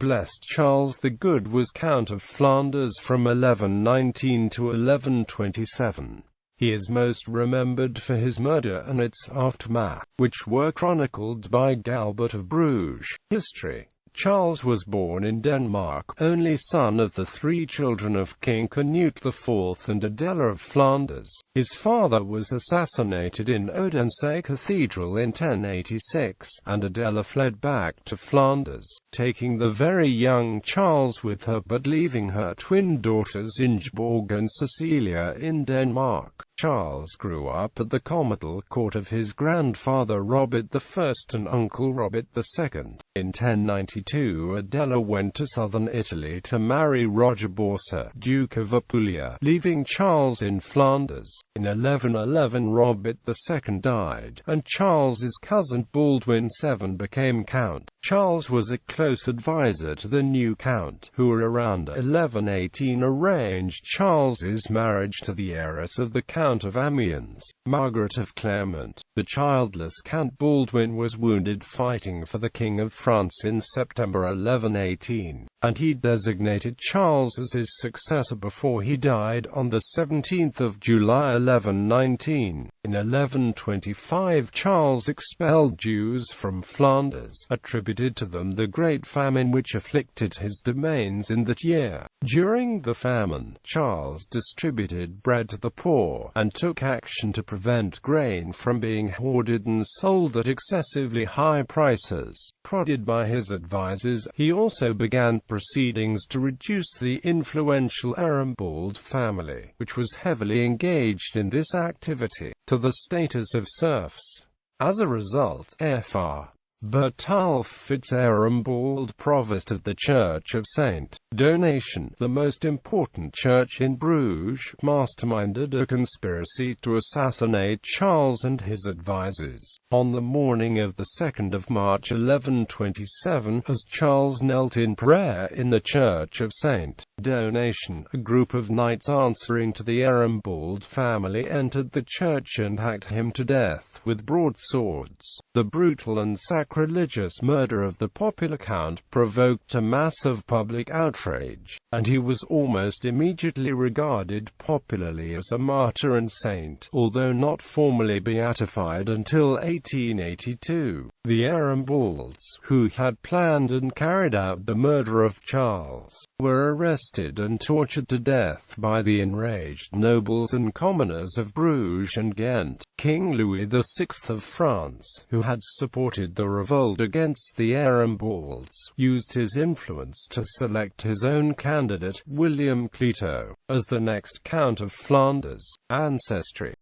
blessed Charles the Good was Count of Flanders from 1119 to 1127. He is most remembered for his murder and its aftermath, which were chronicled by Galbert of Bruges. History. Charles was born in Denmark, only son of the three children of King Canute IV and Adela of Flanders. His father was assassinated in Odense Cathedral in 1086, and Adela fled back to Flanders, taking the very young Charles with her but leaving her twin daughters Ingeborg and Cecilia in Denmark. Charles grew up at the comital court of his grandfather Robert I and uncle Robert II. In 1092 Adela went to southern Italy to marry Roger Borsa, Duke of Apulia, leaving Charles in Flanders. In 1111 Robert II died, and Charles's cousin Baldwin VII became count. Charles was a close advisor to the new count, who around 1118 arranged Charles's marriage to the heiress of the Count of Amiens, Margaret of Clermont. The childless Count Baldwin was wounded fighting for the King of France in September 1118, and he designated Charles as his successor before he died on the 17th of July 1119. In 1125 Charles expelled Jews from Flanders, attributed to them the great famine which afflicted his domains in that year. During the famine, Charles distributed bread to the poor, and took action to prevent grain from being hoarded and sold at excessively high prices. Prodded by his advisers, he also began proceedings to reduce the influential Arambald family, which was heavily engaged in this activity, to the status of serfs. As a result, Fr. Bertulf Fitz-Arambald, provost of the Church of St. Donation, the most important church in Bruges, masterminded a conspiracy to assassinate Charles and his advisers. On the morning of the 2nd of March 1127, as Charles knelt in prayer in the Church of St. Donation, a group of knights answering to the Arambald family entered the church and hacked him to death with broadswords. The brutal and sacrilegious murder of the popular count provoked a massive public outrage, and he was almost immediately regarded popularly as a martyr and saint, although not formally beatified until 1882. The Arambalds, who had planned and carried out the murder of Charles, were arrested and tortured to death by the enraged nobles and commoners of Bruges and Ghent. King Louis VI of France, who had supported the revolt against the Arambalds, used his influence to select his own candidate, William Clito, as the next Count of Flanders. Ancestry.